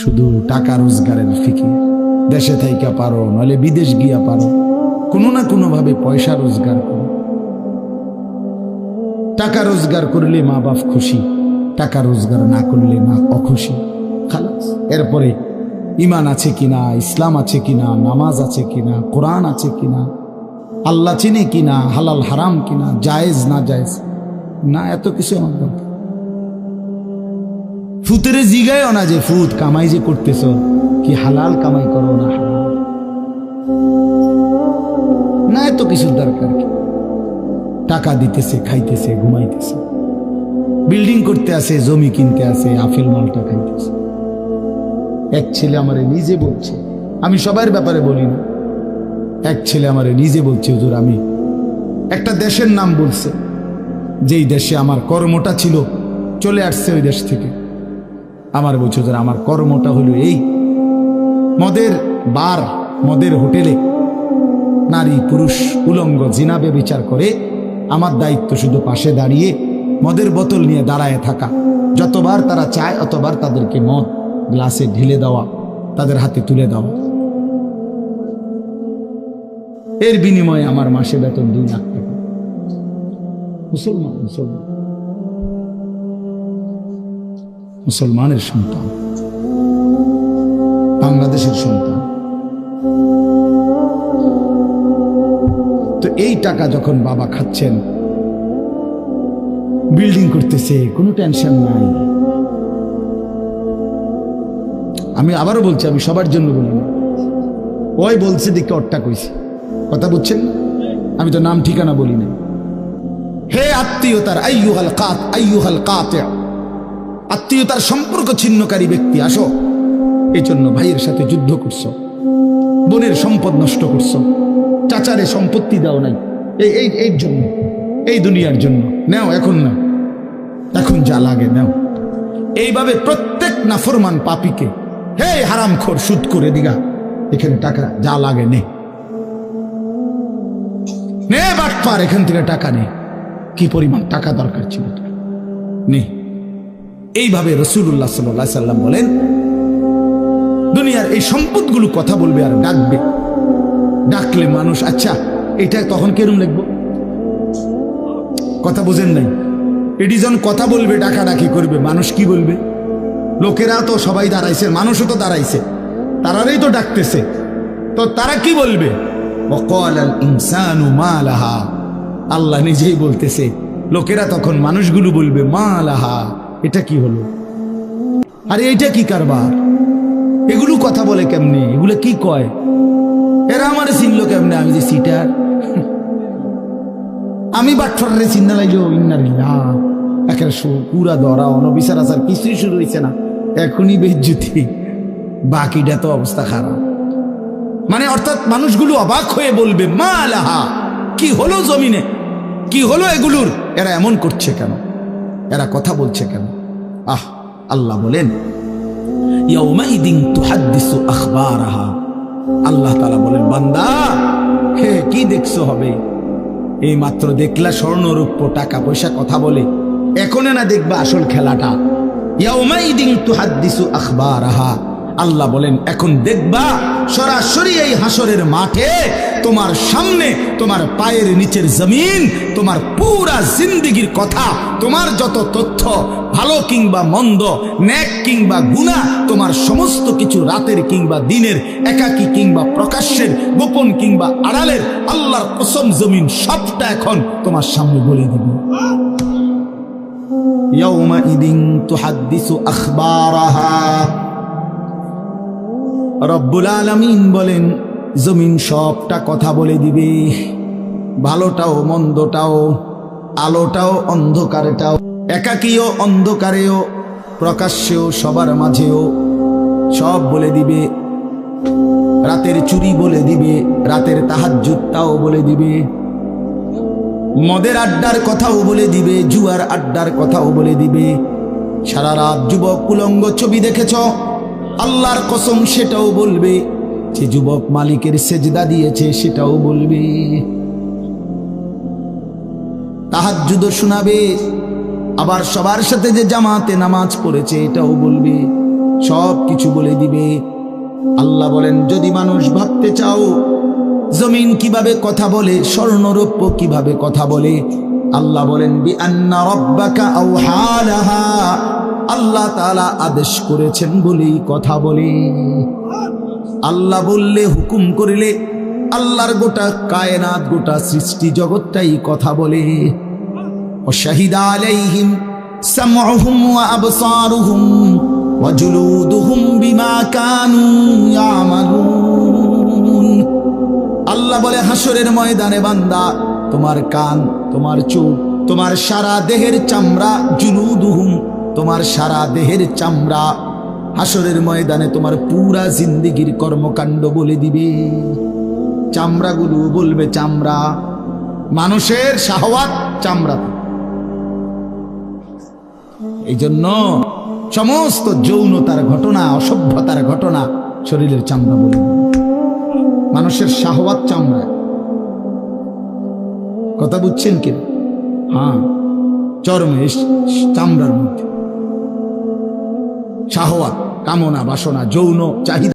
শুধু টাকা রোজগারের ফিকির। দেশে থাইকা পারো, নইলে বিদেশ গিয়া পারো, কোনো না কোনো ভাবে পয়সা রোজগার করো। টাকা রোজগার করলে মা বাপ খুশি, টাকা রোজগার না করলে মা অখুশি। খালাস। এরপরে ইমান আছে কিনা, ইসলাম আছে কিনা, নামাজ আছে কিনা, কোরআন আছে কিনা, আল্লাহ চিনে কিনা, হালাল হারাম কিনা, জায়েজ না জায়েজ না, এত কিছু আমার দরকার। ফুতের জিগায়ও না যে ফুত কামাই যে করতেছ কি হালাল কামাই করো না হারাম না, এত কিছুর দরকার কি? টাকা দিতেছে, খাইতেছে, ঘুমাইতেছে, বিল্ডিং করতে আসে, জমি কিনতে আসে, আফেল মালটা খাইতেছে। এক ছেলে আমারে নিজে বলছে, আমি সবার ব্যাপারে বলি না, এক ছেলে আমারে নিজে বলছে, হুজুর আমি একটা দেশের নাম বলছে, যেই দেশে আমার কর্মটা ছিল, চলে আসছে ওই দেশ থেকে। আমার বলছে, হুজুর আমার কর্মটা হলো এই, মদের বার, মদের হোটেলে নারী পুরুষ উলঙ্গ জিনা ব্যভিচার করে, আমার দায়িত্ব শুধু পাশে দাঁড়িয়ে মদের বোতল নিয়ে দাঁড়ায় থাকা, যতবার তারা চায় অতবার তাদেরকে মদ গ্লাসে ঢেলে দেওয়া, তাদের হাতে তুলে দেওয়া। এর বিনিময়ে আমার মাসে বেতন 2 লাখ টাকা। মুসলমান মুসলমান মুসলমানের সন্তান, বাংলাদেশের সন্তান। তো এই টাকা যখন বাবা খাচ্ছেন, বিল্ডিং করতেছে, কোনো টেনশন নাই। আমি আবারও বলছি, আমি সবার জন্য বলি না, ওই বলছে দিকে অট্টা কইছে, কথা বুঝছেন? আমি তো নাম ঠিকানা বলি না। হে আত্মীয়তার আইয়ুহাল কাতি', আত্মীয়তার সম্পর্ক ছিন্নকারী ব্যক্তি, আসো। এই জন্য ভাইয়ের সাথে যুদ্ধ করছো, বোনের সম্পদ নষ্ট করছো, চাচারে সম্পত্তি দাও নাই, এই জন্য, এই দুনিয়ার জন্য নাও, এখন না, এখন যা লাগে নাও। এইভাবে প্রত্যেক নাফরমান পাপীকে, হে হারামখোর সুদ করে দিগা, এখানে টাকা যা লাগে নে, নে বাটপার, এখান থেকে টাকা নে, কি পরিমাণ টাকা দরকার ছিল তোর, নে। এইভাবে রাসূলুল্লাহ সাল্লাল্লাহু আলাইহি সাল্লাম বলেন, দুনিয়ার এই সম্পদগুলো কথা বলবে আর ডাকবে, ডাকলে মানুষ, আচ্ছা এটা তখন কেরম লিখবো? কথা বুঝেন নাই? এটি যখন কথা বলবে, ডাকাডাকি করবে, মানুষ কি বলবে? লোকেরা তো সবাই দাঁড়াইছে, মানুষও তো দাঁড়াইছে, তারাই তো ডাকতেছে, তো তারা কি বলবে? ওয়াকালাল ইনসানু মা লাহা, আল্লাহ নিজেই বলতেছে, লোকেরা তখন মানুষগুলো বলবে মা লাহা, এটা কি হলো? আরে এটা কি কারবার? এগুলো কথা বলে কেমনে? এগুলো কি কয়? এরা আমার চিনল কেমনে? আমি যে সিটার, আমি বাটফারে চিন্তা লাগলো, ইন্নালিল্লাহ, একের পুরা ধরা অনবিচার আচার কিছুই শুরু হয়েছে না, এখনই বেজ্জুতি, বাকিটা তো অবস্থা খারাপ। মানে অর্থাৎ মানুষগুলো অবাক হয়ে বলবে মা লাহা, কি হলো জমিনে, কি হলো এগুলোর, এরা এমন করছে কেন, এরা কথা বলছে কেন? আল্লাহ বলেন ইয়াউমাইদিন তুহাদ্দিসু আখবারাহা, আল্লাহ তাআলা বলেন, বান্দা হে কি দেখছো হবে? এই মাত্র দেখলা স্বর্ণ রূপ্য টাকা পয়সা কথা বলে, এখন না দেখবা আসল খেলাটা। ইয়াউমাইদিন তুহাদ্দিসু আখবারাহা, আল্লাহ বলেন এখন দেখবা সরাসরি এই হাসরের মাঠে তোমার সামনে, তোমার পায়ের নিচের জমিন, তোমার পুরা জিন্দেগির কথা, তোমার যত তথ্য, ভালো কিংবা মন্দ, নেক কিংবা গুনাহ, তোমার সমস্ত কিছু, রাতের কিংবা দিনের, একাকী কিংবা প্রকাশ্যের, গোপন কিংবা আড়ালের, আল্লাহর কসম জমিন সবটা এখন তোমার সামনে বলে দিবে। ইয়াউমাইদিন তুহাদ্দিসু আখবারাহা, রব্বুল আলামিন বলেন জমিন সবটা কথা বলে দিবে, ভালোটাও মন্দটাও, আলোটাও অন্ধকারেটাও, একাকীও অন্ধকারেও, প্রকাশ্যেও সবার মাঝেও, সব বলে দিবে। রাতের চুরি বলে দিবে, রাতের তাহাজ্জুদটাও বলে দিবে, মদের আড্ডার কথাও বলে দিবে, জুয়ার আড্ডার কথাও বলে দিবে। সারা রাত যুবক উলঙ্গ ছবি দেখেছ, আল্লাহর কসম সেটাও বলবে। যে যুবক মালিকের সেজদা দিয়েছে সেটাও বলবে। তাহাজ্জুদ শোনাবে, আবার সবার সাথে যে জামাতে নামাজ পড়েছে এটাও বলবে। সব কিছু বলে দিবে। আল্লাহ বলেন, যদি মানুষ ভাবতে চাও জমিন কিভাবে কথা বলে, স্বর্ণরৌপ্য কিভাবে কথা বলে, আল্লাহ বলেন বিআন্না রাব্বাকা আওহা লাহা, আল্লাহ তাআলা আদেশ করেছেন বলেই কথা বলে। আল্লাহ বললে, হুকুম করিলে আল্লাহর গোটা কায়নাত, গোটা সৃষ্টি জগৎটাই কথা বলে। ওয়াশাহিদা আলাইহিম সামউহুম ওয়া আবসারুহুম ওয়া জুলুদুহুম বিমা কানু ইয়ামালুন। আল্লাহ বলে, হাসরের ময়দানে বান্দা, তোমার কান, তোমার চোখ, তোমার সারা দেহের চামড়া, জুলুদুহুম, তোমার সারা দেহের চামড়া, হাসরের ময়দানে তোমার পুরা জিন্দেগির কর্মকাণ্ড বলে দিবে। চামড়াগুলো বলবে, চামড়া, মানুষের শাহওয়াত চামড়া। এই জন্য সমস্ত যৌনতার ঘটনা, অসভ্যতার ঘটনা শরীরের চামড়া বলে দিবে। মানুষের শাহওয়াত চামড়া। কথা বুঝছেন কি? হ্যাঁ, চরমে চামড়ার মধ্যে শাহওয়াত, কামনা, বাসনা, যৌন চাহিদা।